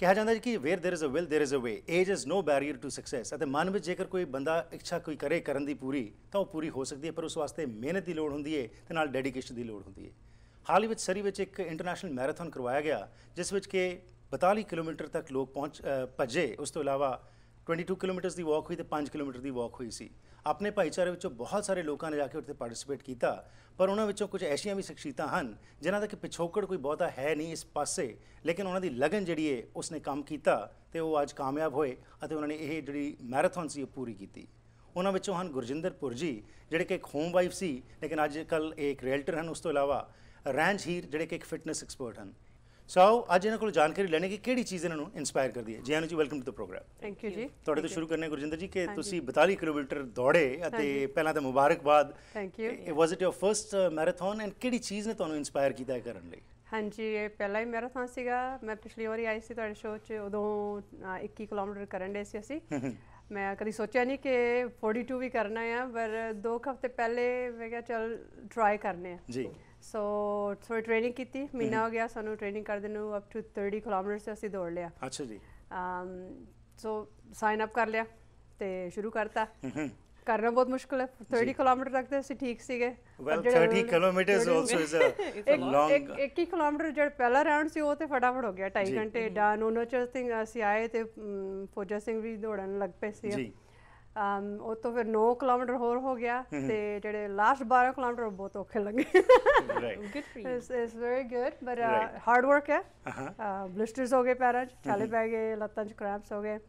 ਕਿਹਾ ਜਾਂਦਾ ਕਿ where there is a will there is a way, age is no barrier to success. ਅਤੇ ਮਨ ਵਿੱਚ ਜੇਕਰ ਕੋਈ ਬੰਦਾ ਇੱਛਾ ਕੋਈ ਕਰੇ ਕਰਨ ਦੀ ਪੂਰੀ, ਤਾਂ ਉਹ ਪੂਰੀ ਹੋ ਸਕਦੀ ਹੈ, ਪਰ ਉਸ ਵਾਸਤੇ ਮਿਹਨਤ ਦੀ ਲੋੜ ਹੁੰਦੀ ਹੈ ਤੇ ਨਾਲ ਡੈਡੀਕੇਸ਼ਨ ਦੀ ਲੋੜ ਹੁੰਦੀ ਹੈ। ਹਾਲ ਹੀ ਵਿੱਚ ਸਰੀ ਵਿੱਚ ਇੱਕ ਇੰਟਰਨੈਸ਼ਨਲ ਮੈਰਾਥਨ ਕਰਵਾਇਆ ਗਿਆ, ਜਿਸ ਵਿੱਚ ਕਿ 42 ਕਿਲੋਮੀਟਰ ਤੱਕ ਲੋਕ ਭੱਜੇ। ਉਸ ਤੋਂ ਇਲਾਵਾ 22 ਕਿਲੋਮੀਟਰਸ ਦੀ ਵਾਕ ਹੋਈ ਤੇ 5 ਕਿਲੋਮੀਟਰ ਦੀ ਵਾਕ ਹੋਈ ਸੀ। ਆਪਣੇ ਭਾਈਚਾਰੇ ਵਿੱਚੋਂ ਬਹੁਤ ਸਾਰੇ ਲੋਕਾਂ ਨੇ ਜਾ ਕੇ ਉੱਥੇ ਪਾਰਟਿਸਿਪੇਟ ਕੀਤਾ, ਪਰ ਉਹਨਾਂ ਵਿੱਚੋਂ ਕੁਝ ਐਸੀਆਂ ਵੀ ਸ਼ਖਸੀਅਤਾਂ ਹਨ ਜਿਨ੍ਹਾਂ ਦਾ ਕਿ ਪਿਛੋਕੜ ਕੋਈ ਬਹੁਤਾ ਹੈ ਨਹੀਂ ਇਸ ਪਾਸੇ, ਲੇਕਿਨ ਉਹਨਾਂ ਦੀ ਲਗਨ ਜਿਹੜੀ ਹੈ ਉਸਨੇ ਕੰਮ ਕੀਤਾ ਤੇ ਉਹ ਅੱਜ ਕਾਮਯਾਬ ਹੋਏ ਅਤੇ ਉਹਨਾਂ ਨੇ ਇਹ ਜਿਹੜੀ ਮੈਰਾਥਨ ਸੀ ਉਹ ਪੂਰੀ ਕੀਤੀ। ਉਹਨਾਂ ਵਿੱਚੋਂ ਹਨ ਗੁਰਜਿੰਦਰ ਪੁਰ ਜੀ, ਜਿਹੜੇ ਕਿ ਇੱਕ ਹੋਮ ਵਾਈਫ ਸੀ ਲੇਕਿਨ ਅੱਜ ਕੱਲ੍ਹ ਇਹ ਇੱਕ ਰੀਅਲਟਰ ਹਨ। ਉਸ ਤੋਂ ਇਲਾਵਾ ਰੈਂਜ ਹੀਰ, ਜਿਹੜੇ ਕਿ ਇੱਕ ਫਿਟਨੈਸ ਐਕਸਪਰਟ ਹਨ। ਸੋ ਆਓ ਅੱਜ ਇਹਨਾਂ ਕੋਲ ਜਾਣਕਾਰੀ ਲੈਣੇ ਕਿ ਕਿਹੜੀ ਚੀਜ਼ ਇਹਨਾਂ ਨੂੰ ਇਨਸਪਾਇਰ ਕਰਦੀ ਹੈ। ਜੀ Anu ji, welcome to the program. Thank you ਜੀ। ਤੁਹਾਡੇ ਤੋਂ ਸ਼ੁਰੂ ਕਰਨੇ ਗੁਰਜਿੰਦਰ ਜੀ ਕਿ ਤੁਸੀਂ 42 ਕਿਲੋਮੀਟਰ ਦੌੜੇ ਅਤੇ ਪਹਿਲਾਂ ਤਾਂ ਮੁਬਾਰਕਬਾਦ। Thank you. Was it your first marathon and ਕਿਹੜੀ ਚੀਜ਼ ਨੇ ਤੁਹਾਨੂੰ ਇਨਸਪਾਇਰ ਕੀਤਾ ਕਰਨ ਲਈ? ਹਾਂਜੀ, ਇਹ ਪਹਿਲਾ ਹੀ ਮੈਰਾਥਨ ਸੀਗਾ। ਮੈਂ ਪਿਛਲੀ ਵਾਰੀ ਆਈ ਸੀ ਤੁਹਾਡੇ ਸ਼ੋਅ 'ਚ, ਉਦੋਂ 21 ਕਿਲੋਮੀਟਰ ਕਰਨ ਦੇ ਸੀ ਅਸੀਂ। ਮੈਂ ਕਦੀ ਸੋਚਿਆ ਨਹੀਂ ਕਿ 42 ਵੀ ਕਰਨਾ ਆ, ਪਰ 2 ਹਫ਼ਤੇ ਪਹਿਲੇ ਮੈਂ ਕਿਹਾ ਚੱਲ ਟਰਾਈ ਕਰਨੇ ਆ ਜੀ। ਸੋ ਥੋੜੀ ਟ੍ਰੇਨਿੰਗ ਕੀਤੀ, ਮਹੀਨਾ ਹੋ ਗਿਆ ਸਾਨੂੰ ਟ੍ਰੇਨਿੰਗ ਕਰਦੇ ਨੂੰ। ਅਪ ਟੂ 30 ਕਿਲੋਮੀਟਰ ਅਸੀਂ ਦੌੜ ਲਿਆ। ਅੱਛਾ ਜੀ। ਸੋ ਸਾਈਨ ਅਪ ਕਰ ਲਿਆ ਤੇ ਸ਼ੁਰੂ ਕਰਤਾ। ਕਰਨਾ ਬਹੁਤ ਮੁਸ਼ਕਿਲ ਹੈ। 30 ਕਿਲੋਮੀਟਰ ਤੱਕ ਤੇ ਅਸੀਂ ਠੀਕ ਸੀਗੇ। Well 30 kilometres also is a long. 21 kilometre ਜਿਹੜਾ ਪਹਿਲਾ ਰਾਊਂਡ ਸੀ ਉਹ ਤੇ ਫਟਾਫਟ ਹੋ ਗਿਆ, 2.5 ਘੰਟੇ ਡਨ। ਉਹਨਾਂ 'ਚ ਅਸੀਂ ਆਏ ਤੇ ਫੌਜਾ ਸਿੰਘ ਵੀ ਦੌੜਨ ਲੱਗ ਪਏ ਸੀ ਜੀ। ਉਹ ਤੋਂ ਫਿਰ 9 ਕਿਲੋਮੀਟਰ ਹੋਰ ਹੋ ਗਿਆ ਤੇ ਜਿਹੜੇ ਲਾਸਟ 12 ਕਿਲੋਮੀਟਰ ਬਹੁਤ ਔਖੇ ਲੱਗੇ। It's very good but hard work ਹੈ। ਬਲਿਸਟਰਸ ਹੋ ਗਏ ਪੈਰਾਂ 'ਚ, ਛਾਲੇ ਪੈ ਗਏ, ਲੱਤਾਂ 'ਚ ਕਰੈਂਪਸ ਹੋ ਗਏ,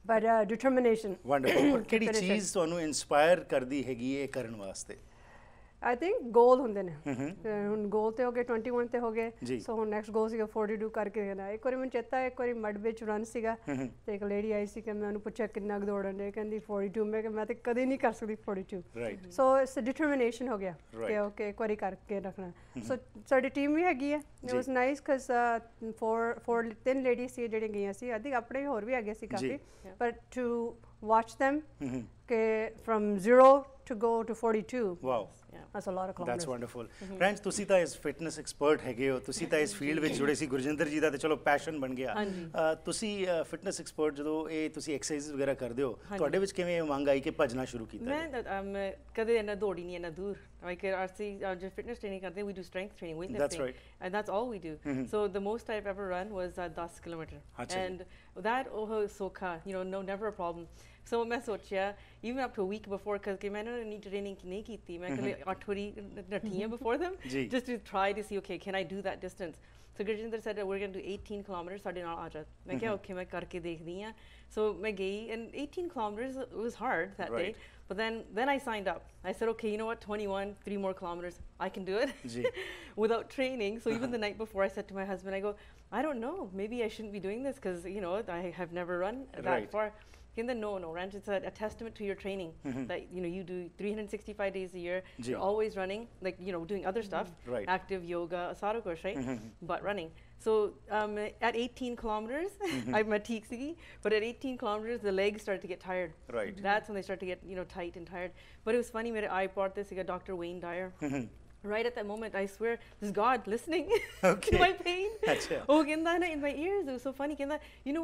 ਬਟ ਡਿਟਰਮੀਨੇਸ਼ਨ। ਵੰਡਰਫੁਲ। ਕਿਹੜੀ ਚੀਜ਼ ਤੁਹਾਨੂੰ ਇਨਸਪਾਇਰ ਕਰਦੀ ਹੈਗੀ ਇਹ ਕਰਨ ਵਾਸਤੇ? ਆਈ ਥਿੰਕ ਗੋਲ ਹੁੰਦੇ ਨੇ। ਹੁਣ ਗੋਲ ਤੇ ਹੋ ਗਏ, 21 ਤੇ ਹੋ ਗਏ। ਸੋ ਹੁਣ ਨੈਕਸਟ ਗੋਲ ਸੀਗਾ 42 ਕਰਕੇ ਦੇਣਾ। ਇੱਕ ਵਾਰੀ ਮੈਨੂੰ ਚੇਤਾ, ਇੱਕ ਵਾਰੀ ਮੱਡ ਵਿੱਚ ਰਨ ਸੀਗਾ ਤੇ ਇੱਕ ਲੇਡੀ ਆਈ ਸੀ ਕਿ ਮੈਂ ਉਹਨੂੰ ਪੁੱਛਿਆ ਕਿੰਨਾ ਕੁ ਦੌੜਨ ਦੇ, ਕਹਿੰਦੀ 42। ਮੈਂ ਕਿਹਾ ਮੈਂ ਤੇ ਕਦੇ ਨਹੀਂ ਕਰ ਸਕਦੀ 42। ਸੋ ਇਟਸ ਡਿਟਰਮੀਨੇਸ਼ਨ ਹੋ ਗਿਆ ਕਿ ਓਕੇ ਇੱਕ ਵਾਰੀ ਕਰਕੇ ਰੱਖਣਾ। ਸੋ ਸਾਡੀ ਟੀਮ ਵੀ ਹੈਗੀ ਹੈ। It was nice because 3 ladies ਸੀ ਜਿਹੜੀਆਂ ਗਈਆਂ ਸੀ। ਆਈ ਥਿੰਕ ਆਪਣੇ ਹੋਰ ਵੀ ਹੈਗੇ ਸੀ ਕਾਫੀ, ਪਰ ਟੂ ਵਾਚ them ਕਿ from 0 to go to 42. Wow. That's a lot of kilometers. That's wonderful. Friends, ਤੁਸੀਂ ਤਾਂ ਇਸ ਫਿਟਨੈਸ ਐਕਸਪਰਟ ਹੈਗੇ ਹੋ, ਤੁਸੀਂ ਤਾਂ ਇਸ ਫੀਲਡ ਵਿੱਚ ਜੁੜੇ ਸੀ। ਗੁਰਜਿੰਦਰ ਜੀ ਦਾ ਤੇ ਚਲੋ ਪੈਸ਼ਨ ਬਣ ਗਿਆ। ਤੁਸੀਂ ਫਿਟਨੈਸ ਐਕਸਪਰਟ ਜਦੋਂ ਇਹ ਤੁਸੀਂ ਐਕਸਰਸਾਈਜ਼ ਵਗੈਰਾ ਕਰਦੇ ਹੋ, ਤੁਹਾਡੇ ਵਿੱਚ ਕਿਵੇਂ ਮੰਗ ਆਈ ਕਿ ਭੱਜਣਾ ਸ਼ੁਰੂ ਕੀਤਾ? ਮੈਂ ਕਦੇ ਇੰਨਾ ਦੌੜੀ ਨਹੀਂ, ਇੰਨਾ ਦੂਰ। Like ਅਸੀਂ ਜੋ ਫਿਟਨੈਸ ਟ੍ਰੇਨਿੰਗ ਕਰਦੇ, we do strength training, weightlifting. That's right. And that's all we do. So the most I've ever run was 10 kilometer. And that ਸੌਖਾ, no, never a problem. So ਮੈਂ ਸੋਚਿਆ even up to a week before, because ਮੈਂ ਇੰਨੀ training ਨਹੀਂ ਕੀਤੀ, ਮੈਂ ਕਦੇ 8 ਵਾਰੀ ਨੱਠੀ before them just to try to see, okay, can I do that distance? So Gurjinder said we're going to do 18 kilometers, ਸਾਡੇ ਨਾਲ ਆ ਜਾ। ਮੈਂ ਕਿਹਾ okay, ਮੈਂ ਕਰਕੇ ਦੇਖਦੀ ਹਾਂ। So ਮੈਂ ਗਈ and 18 kilometers, it was hard that day, but then I signed up. I said, okay, you know what, 21, 3 more kilometers, I can do it without training. So even the night before, I said to my husband, I go, I don't know, maybe I shouldn't be doing this because I have never run that far. No, Ranj, it's a testament to your training that you do 365 days a year. You're always running, like doing other stuff, active yoga, asara course, right? But running. So at 18 kilometers, I'm a teaksigi, but at 18 kilometers, the legs started to get tired. Right. That's when they start to get tight and tired. But it was funny. I bought this. I got Dr. Wayne Dyer. Right at that moment, I swear, this is God listening to my pain. Oh, in my ears, it was so funny.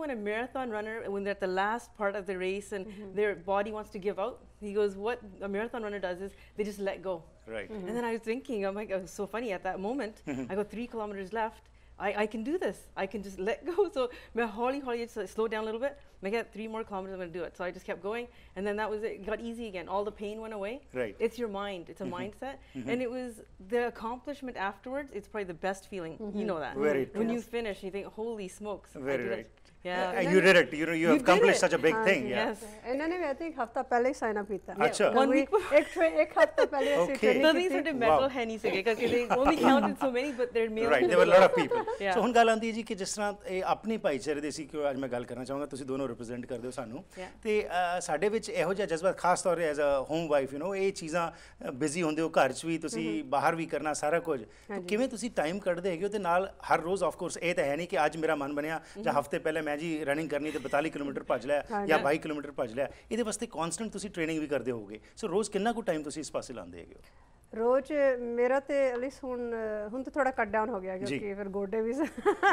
When a marathon runner, when they're at the last part of the race and their body wants to give out, he goes, what a marathon runner does is they just let go. Right. And then I was thinking, I'm like, it was so funny. At that moment, I got 3 kilometers left. I can do this. I can just let go. So I holly slowed down a little bit. I got 3 more kilometers, I'm going to do it. So I just kept going. And then that was it. It got easy again. All the pain went away. Right. It's your mind. It's a mindset. And it was the accomplishment afterwards. It's probably the best feeling. You know that. Very true. When you finish, you think, holy smokes. Very right. Yeah. You did it. You have accomplished such a big thing. Yes. And then I think हफ्ता पहले ही sign up किया। अच्छा। 1 week एक हफ्ता पहले ऐसे training की थी। मेडल है नहीं सके क्योंकि they only counted so many, but they're male. Right. There were a lot of people. So ਹੁਣ ਗੱਲ ਆਉਂਦੀ ਹੈ ਜੀ ਕਿ ਜਿਸ ਤਰ੍ਹਾਂ ਇਹ ਆਪਣੀ ਭਾਈਚਾਰੇ ਦੇ ਸੀ ਕਿ ਅੱਜ ਮੈਂ ਗੱਲ ਕਰਨਾ ਚਾਹਾਂਗਾ, ਤੁਸੀਂ ਦੋਨੋਂ ਰਿਪਰੈਜ਼ੈਂਟ ਕਰਦੇ ਹੋ ਸਾਨੂੰ ਤੇ ਸਾਡੇ ਵਿੱਚ ਇਹੋ ਜਿਹਾ ਜਜ਼ਬਾ ਖਾਸ ਤੌਰ ਤੇ ਐਜ਼ ਅ ਹੋਮ ਵਾਈਫ ਇਹ ਚੀਜ਼ਾਂ ਬਿਜ਼ੀ ਹੁੰਦੇ ਹੋ, ਘਰ 'ਚ ਵੀ ਤੁਸੀਂ ਬਾਹਰ ਵੀ ਕਰਨਾ ਸਾਰਾ ਕੁਝ, ਕਿਵੇਂ ਤੁਸੀਂ ਟਾਈਮ ਕੱਢਦੇ ਹੈਗੇ ਹੋ? ਤੇ ਨਾਲ ਹਰ ਰੋਜ਼ ਆਫ ਕੋਰਸ ਇਹ ਤਾਂ ਹੈ ਨਹੀਂ ਕਿ ਅੱਜ ਮੇਰਾ ਮਨ ਬਣਿਆ ਜਾਂ ਹਫਤੇ ਪਹਿਲੇ ਮੈਂ ਜੀ ਰਨਿੰਗ ਕਰਨੀ ਤੇ 42 ਕਿਲੋਮੀਟਰ ਭੱਜ ਲਿਆ ਜਾਂ 22 ਕਿਲੋਮੀਟਰ ਭੱਜ ਲਿਆ। ਇਹਦੇ ਵਾਸਤੇ ਕੌਨਸਟੈਂਟ ਤੁਸੀਂ ਟ੍ਰੇਨਿੰਗ ਵੀ ਕਰਦੇ ਹੋਗੇ। ਸੋ ਰੋਜ਼ ਕਿੰਨਾ ਕੁ ਟਾਈਮ ਤੁਸੀਂ ਇਸ ਪਾਸੇ ਲਾਉਂਦੇ ਹੈਗੇ ਹੋ? ਰੋਜ਼ ਮੇਰਾ ਤੇ ਐਟਲੀਸਟ ਹੁਣ ਤਾਂ ਥੋੜਾ ਕੱਟ ਡਾਊਨ ਹੋ ਗਿਆ ਕਿਉਂਕਿ ਫਿਰ ਗੋਡੇ ਵੀ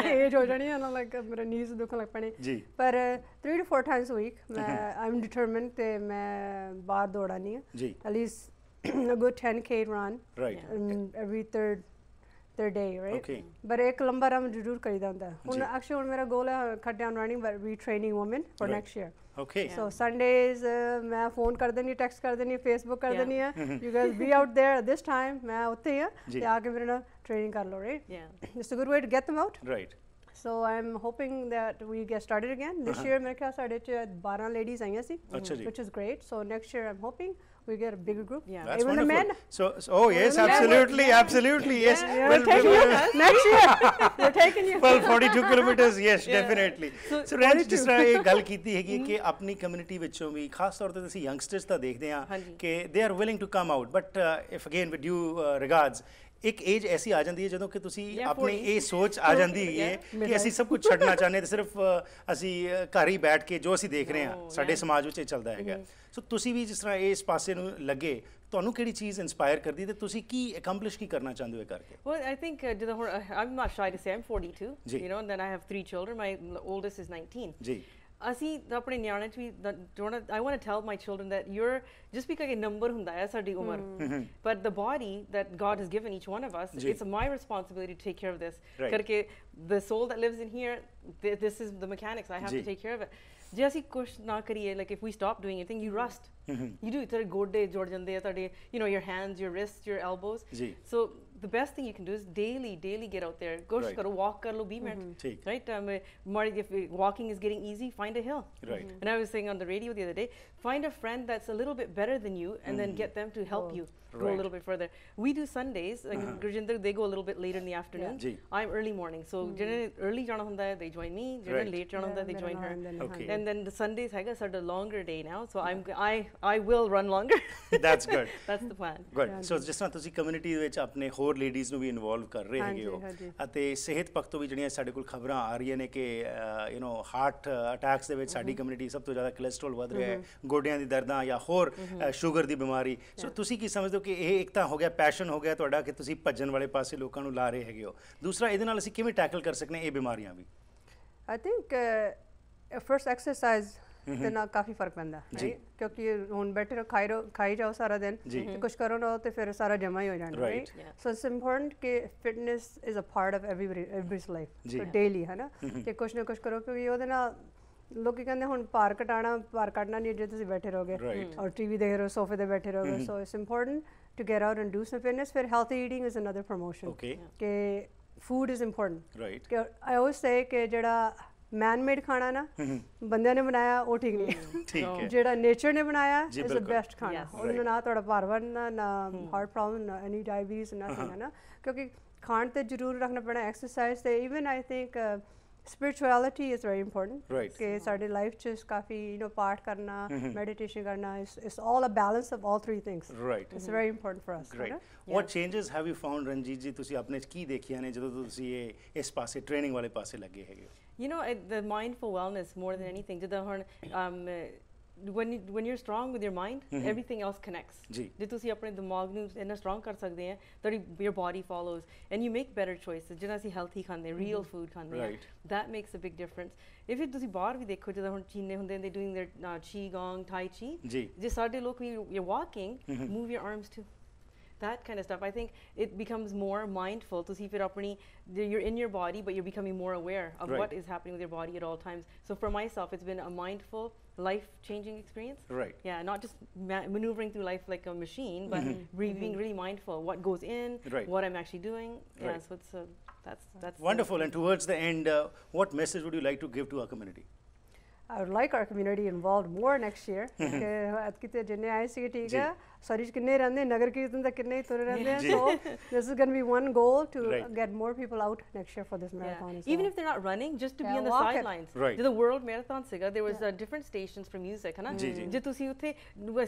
ਏਜ ਹੋ ਜਾਣੀ ਹੈ ਨਾ ਲਾਈਕ ਮੇਰੇ ਨੀਜ਼ ਦੁਖਣ ਲੱਗ ਪੈਣੇ ਪਰ 3 to 4 times a week ਮੈਂ ਆਮ ਡਿਟਰਮਿਨਡ ਤੇ ਮੈਂ ਬਾਹਰ ਦੌੜਾਨੀ ਆ at least a good 10K run every third day, right? Okay. But एक लंबा रन जरूर करीदा होता है ਹੁਣ actually ਹੁਣ ਮੇਰਾ goal ਹੈ cut down running but retraining women for next year. Okay. So Sundays ਮੈਂ ਫੋਨ ਕਰ ਦੇਣੀ ਟੈਕਸਟ ਕਰ ਦੇਣੀ Facebook ਕਰ ਦੇਣੀ ਹੈ you guys be out there at this time ਮੈਂ ਉੱਥੇ ਆ ਤੇ ਆ ਕੇ ਮੇਰੇ ਨਾਲ ਟ੍ਰੇਨਿੰਗ ਕਰ ਲਓ, right? Yeah. It's a good way to get them out. Right. So I'm hoping that we get started again. This year ਮੇਰੇ ਖਿਆਲ ਸਾਡੇ ਚ 12 ladies ਆਈਆਂ ਸੀ which is great. So next year I'm hoping we get a bigger group. Yeah. That's even wonderful. the men. So oh yes, absolutely, absolutely, yes. We're taking you next year. We're taking you. Well, 42 kilometers, yes, definitely. So Ranj, ਜਿਸ ਤਰ੍ਹਾਂ ਇਹ ਗੱਲ ਕੀਤੀ ਹੈਗੀ ਕਿ ਆਪਣੀ community ਵਿੱਚੋਂ ਵੀ ਖਾਸ ਤੌਰ ਤੇ ਅਸੀਂ ਯੰਗਸਟਰਸ ਤਾਂ ਦੇਖਦੇ ਹਾਂ ਕਿ they are willing to come out, but if again with due regards ਇੱਕ ਏਜ ਐਸੀ ਆ ਜਾਂਦੀ ਹੈ ਜਦੋਂ ਕਿ ਤੁਸੀਂ ਆਪਣੀ ਇਹ ਸੋਚ ਆ ਜਾਂਦੀ ਹੈ ਕਿ ਅਸੀਂ ਸਭ ਕੁਝ ਛੱਡਣਾ ਚਾਹੁੰਦੇ ਤੇ ਸਿਰਫ ਅਸੀਂ ਘਰ ਹੀ ਬੈਠ ਕੇ ਜੋ ਅਸੀਂ ਦੇਖ ਰਹੇ ਹਾਂ ਸਾਡੇ ਸਮਾਜ ਵਿੱਚ ਇਹ ਚੱਲਦਾ ਹੈਗਾ ਸੋ ਤੁਸੀਂ ਵੀ ਜਿਸ ਤਰ੍ਹਾਂ ਇਸ ਪਾਸੇ ਨੂੰ ਲੱਗੇ ਤੁਹਾਨੂੰ ਕਿਹੜੀ ਚੀਜ਼ ਇਨਸਪਾਇਰ ਕਰਦੀ ਤੇ ਤੁਸੀਂ ਕੀ ਅਕੰਪਲਿਸ਼ ਕੀ ਕਰਨਾ ਚਾਹੁੰਦੇ ਹੋ ਇਹ ਕਰਕੇ Well, I think I'm not shy to say I'm 42, you know, and then I have 3 children. My oldest is 19. ਜੀ ਅਸੀਂ ਆਪਣੇ ਨਿਆਣੇ ਚ ਵੀ I want to tell my children that you're just because a number ਹੁੰਦਾ ਹੈ ਸਾਡੀ ਉਮਰ but the body that God has given each one of us it's my responsibility to take care of this ਕਰਕੇ the soul that lives in here this is the mechanics I have to take care of it ਜੇ ਅਸੀਂ ਕੁਝ ਨਾ ਕਰੀਏ like if we stop doing anything you rust you do ਤੁਹਾਡੇ ਗੋਡੇ ਜੁੜ ਜਾਂਦੇ ਆ ਤੁਹਾਡੇ you know your hands your wrists your elbows so the best thing you can do is daily get out there go karo walk kar lo 20 minutes right if walking is getting easy find a hill right and I was saying on the radio the other day find a friend that's a little bit better than you and then get them to help you go a little bit further we do Sundays like Gurjinder they go a little bit later in the afternoon I'm early morning so ਜਿਹਨੇ early ਜਾਣਾ ਹੁੰਦਾ ਹੈ they join me ਜਿਹਨੇ late ਜਾਣਾ ਹੁੰਦਾ they join her and then the Sundays ਹੈਗਾ ਸਾਡਾ longer day now so I will run longer that's good that's the plan good so ਜਿਸ ਤਰ੍ਹਾਂ ਤੁਸੀਂ ਕਮਿਊਨਿਟੀ ਵਿੱਚ ਆਪਣੇ ਹੋਰ ਲੇਡੀਜ਼ ਨੂੰ ਵੀ ਇਨਵੋਲਵ ਕਰ ਰਹੇ ਹੈਗੇ ਹੋ ਅਤੇ ਸਿਹਤ ਪੱਖ ਤੋਂ ਵੀ ਜਿਹੜੀਆਂ ਸਾਡੇ ਕੋਲ ਖਬਰਾਂ ਆ ਰਹੀਆਂ ਨੇ ਕਿ ਯੂ نو ਹਾਰਟ ਅਟੈਕਸ ਦੇ ਵਿੱਚ ਸਾਡੀ ਕਮਿਊਨਿਟੀ ਸਭ ਤੋਂ ਜ਼ਿਆਦਾ ਕੋਲੇਸਟ੍ਰੋਲ ਵੱਧ ਰਿਹਾ ਹੈ ਗੋਡਿਆਂ ਦੀ ਦਰਦਾਂ ਜਾਂ ਹੋਰ ਸ਼ੂਗਰ ਦੀ ਬਿਮਾਰੀ ਸੋ ਤੁਸੀਂ ਕੀ ਸਮਝਦੇ ਹੋ ਕਿ ਇਹ ਇੱਕ ਤਾਂ ਹੋ ਗਿਆ ਪੈਸ਼ਨ ਹੋ ਗਿਆ ਤੁਹਾਡਾ ਕਿ ਤੁਸੀਂ ਭੱਜਣ ਵਾਲੇ ਪਾਸੇ ਲੋਕਾਂ ਨੂੰ ਲਾ ਰਹੇ ਹੈਗੇ ਹੋ ਦੂਸਰਾ ਇਹਦੇ ਨਾਲ ਅਸੀਂ ਕਿਵੇਂ ਟੈਕਲ ਕਰ ਸਕਦੇ ਹਾਂ ਇਹ ਬਿਮਾਰੀਆਂ ਵੀ I think first exercise ਤੇ ਨਾਲ ਕਾਫੀ ਫਰਕ ਪੈਂਦਾ ਕਿਉਂਕਿ ਹੁਣ ਬੈਠੇ ਰਹੋ ਖਾਈ ਜਾਓ ਸਾਰਾ ਦਿਨ ਤੇ ਕੁਝ ਕਰੋ ਨਾ ਤੇ ਫਿਰ ਸਾਰਾ ਜਮਾ ਹੀ ਹੋ ਜਾਣਾ ਰਾਈਟ ਸੋ ਇਟਸ ਇੰਪੋਰਟੈਂਟ ਕਿ fitness is a part of everybody's life so daily ਹੈ ਨਾ ਤੇ ਕੁਝ ਨਾ ਕੁਝ ਕਰੋ ਕਿਉਂਕਿ ਉਹਦੇ ਨਾਲ ਲੋਕੀ ਕਹਿੰਦੇ ਹੁਣ ਭਾਰ ਕੱਢਣਾ ਨਹੀਂ ਜੇ ਤੁਸੀਂ ਬੈਠੇ ਰਹੋਗੇ ਔਰ ਟੀਵੀ ਦੇਖ ਰਹੇ ਹੋ ਸੋਫੇ ਤੇ ਬੈਠੇ ਰਹੋਗੇ ਸੋ it's important to get out and do some fitness ਫਿਰ healthy eating is another promotion ਕਿ food is important right I always say ਕਿ ਜਿਹੜਾ man made ਖਾਣਾ ਨਾ ਬੰਦਿਆਂ ਨੇ ਬਣਾਇਆ ਉਹ ਠੀਕ ਨਹੀਂ ਜਿਹੜਾ ਨੇਚਰ ਨੇ ਬਣਾਇਆ is the best ਖਾਣਾ ਉਹਨੂੰ ਨਾ ਤੁਹਾਡਾ ਭਾਰ ਵਧਣਾ ਨਾ ਹਾਰਟ ਪ੍ਰੋਬਲਮ ਨਾ ਐਨੀ ਡਾਇਬੀਟੀਜ਼ ਨਥਿੰਗ ਹੈ ਨਾ ਕਿਉਂਕਿ ਖਾਣ ਤੇ ਜ਼ਰੂਰ ਰੱਖਣਾ ਪੈਣਾ ਐਕਸਰਸਾਈਜ਼ ਤੇ even I think spirituality is very important ਕਿ ਸਾਡੇ ਲਾਈਫ ਚ ਕਾਫੀ you know ਪਾਠ ਕਰਨਾ meditation ਕਰਨਾ it's all a balance of all three things right it's very important for us great what changes have you found Ranjit ਜੀ ਤੁਸੀਂ ਆਪਣੇ ਚ ਕੀ ਦੇਖਿਆ ਨੇ ਜਦੋਂ ਤੁਸੀਂ ਇਹ ਇਸ ਪਾਸੇ ਟ੍ਰੇਨਿੰਗ ਵਾਲੇ ਪਾਸੇ ਲੱਗੇ ਹੈਗੇ you know the mindful wellness more than anything ਜਿੱਦਾਂ ਹੁਣ when you're strong with your mind everything else connects ਜੇ ਤੁਸੀਂ ਆਪਣੇ ਦਿਮਾਗ ਨੂੰ ਇੰਨਾ strong ਕਰ ਸਕਦੇ ਆ ਤੁਹਾਡੀ your body follows and you make better choices ਜਿਹੜਾ ਅਸੀਂ healthy ਖਾਂਦੇ real food ਖਾਂਦੇ ਆ that makes a big difference if ਤੁਸੀਂ ਬਾਹਰ ਵੀ ਦੇਖੋ ਜਦੋਂ ਹੁਣ ਚੀਨੇ ਹੁੰਦੇ they doing their qigong tai chi ਜੇ ਸਾਡੇ ਲੋਕ ਵੀ you're walking move your arms too that kind of stuff I think it becomes more mindful to see if you're in your body but you're becoming more aware of what is happening with your body at all times so for myself it's been a mindful life-changing experience yeah not just maneuvering through life like a machine but being really mindful what goes in what I'm actually doing so it's that's wonderful and towards the end what message would you like to give to our community I would like our community involved more next year ਕਿ ਕਿਤੇ ਜਿੰਨੇ ਆਏ ਸੀ ਠੀਕ ਹੈ ਸਾਰੀ ਕਿੰਨੇ ਰਹਿੰਦੇ ਨਗਰ ਕੀਰਤਨ ਤੱਕ ਕਿੰਨੇ ਤੁਰੇ ਰਹਿੰਦੇ so this is going to be one goal to get more people out next year for this marathon even if they're not running just to be on the sidelines the world marathon ਸੀਗਾ there was different stations for music ਹੈ ਨਾ ਜੇ ਤੁਸੀਂ ਉੱਥੇ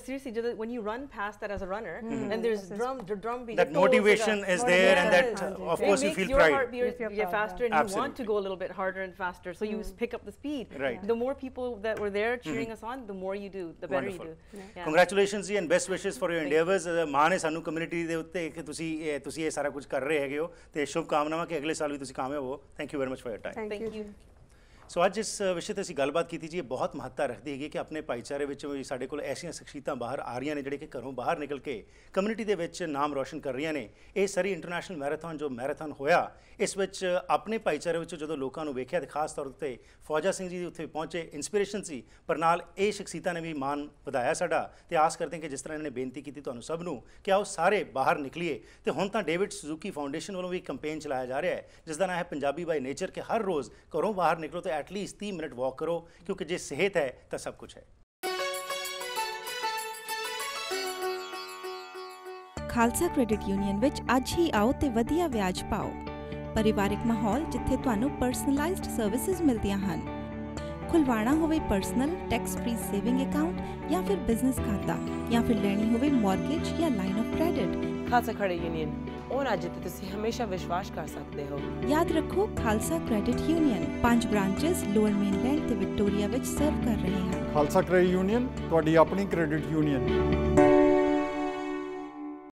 seriously when you run past that as a runner and there's drum beat that motivation is there and that of course you feel pride your heart beat faster and you want to go a little bit harder and faster so you pick up the speed the more people that were there cheering us on, the more you do, the better you do. Yeah. Congratulations ਜੀ and best wishes for your endeavors. ਮਾਣ ਹੈ ਸਾਨੂੰ community ਦੇ ਉੱਤੇ ਕਿ ਤੁਸੀਂ ਇਹ ਸਾਰਾ ਕੁਝ ਕਰ ਰਹੇ ਹੈਗੇ ਹੋ ਤੇ ਸ਼ੁਭ ਕਾਮਨਾਵਾਂ ਕਿ ਅਗਲੇ ਸਾਲ ਵੀ ਤੁਸੀਂ ਕਾਮਯਾਬ ਹੋ। Thank you very much for your time. Thank you. So ਅੱਜ ਇਸ ਵਿਸ਼ੇ ਤੇ ਅਸੀਂ ਗੱਲਬਾਤ ਕੀਤੀ ਜੀ, ਇਹ ਬਹੁਤ ਮਹੱਤਤਾ ਰੱਖਦੀ ਹੈਗੀ ਕਿ ਆਪਣੇ ਭਾਈਚਾਰੇ ਵਿੱਚ ਵੀ ਸਾਡੇ ਕੋਲ ਐਸੀਆਂ ਸ਼ਖਸੀਅਤਾਂ ਬਾਹਰ ਆ ਰਹੀਆਂ ਨੇ ਜਿਹੜੇ ਕਿ ਘਰੋਂ ਬਾਹਰ ਨਿਕਲ ਕੇ ਕਮਿਊਨਿਟੀ ਦੇ ਵਿੱਚ ਨਾਮ ਰੋਸ਼ਨ ਕਰ ਰਹੀਆਂ ਨੇ। ਇਹ ਸਰੀ ਇੰਟਰਨੈਸ਼ਨਲ ਮੈਰਾਥਨ ਜੋ ਮੈਰਾਥਨ ਹੋਇਆ, ਇਸ ਵਿੱਚ ਆਪਣੇ ਭਾਈਚਾਰੇ ਵਿੱਚ ਜਦੋਂ ਲੋਕਾਂ ਨੂੰ ਵੇਖਿਆ ਤੇ ਖਾਸ ਤੌਰ 'ਤੇ ਫੌਜਾ ਸਿੰਘ ਜੀ ਉੱਥੇ ਪਹੁੰਚੇ, ਇੰਸਪੀਰੇਸ਼ਨ ਸੀ, ਪਰ ਨਾਲ ਇਹ ਸ਼ਖਸੀਅਤਾਂ ਨੇ ਵੀ ਮਾਣ ਵਧਾਇਆ ਸਾਡਾ। ਤੇ ਆਸ ਕਰਦੇ ਹਾਂ ਕਿ ਜਿਸ ਤਰ੍ਹਾਂ ਇਹਨਾਂ ਨੇ ਬੇਨਤੀ ਕੀਤੀ ਤੁਹਾਨੂੰ ਸਭ ਨੂੰ ਕਿ ਆਓ ਸਾਰੇ ਬਾਹਰ ਨਿਕਲੀਏ। ਤੇ ਹੁਣ ਤਾਂ ਡੇਵਿਡ ਸੁਜ਼ੂਕੀ ਫਾਊਂਡੇਸ਼ਨ ਵੱਲੋਂ ਵੀ ਕੰਪੇਨ ਚਲਾਇਆ ਜਾ ਰਿਹਾ ਹੈ ਜਿਸ ਦਾ ਨਾਮ ਹੈ ਪੰਜਾਬੀ ਬਾਈ ਨੇਚਰ, ਕਿ ਹਰ ਰੋਜ਼ ਘਰੋਂ ਬਾਹਰ ਨਿਕਲੋ ਤੇ ਐਟਲੀਸਟ 30 ਮਿੰਟ वॉक करो, क्योंकि जे सेहत है तो सब कुछ है। खालसा क्रेडिट यूनियन विच अज ही आओ ते वधिया ब्याज पाओ। परिवारिक माहौल जिथे तुहानू पर्सनलाइज्ड सर्विसेज मिलदियां हन। खुलवाना होवे personal tax free saving account या फिर बिजनेस खाता या फिर लेनी होवे मॉर्गेज या line of credit, Khalsa credit union और अज ते तुसीं हमेशा विश्वास कर सकते हो। याद रखो Khalsa credit union 5 branches lower mainland ते विक्टोरिया विच सर्व कर रहे हैं। खालसा क्रेडिट यूनियन तुहाडी अपनी क्रेडिट यूनियन।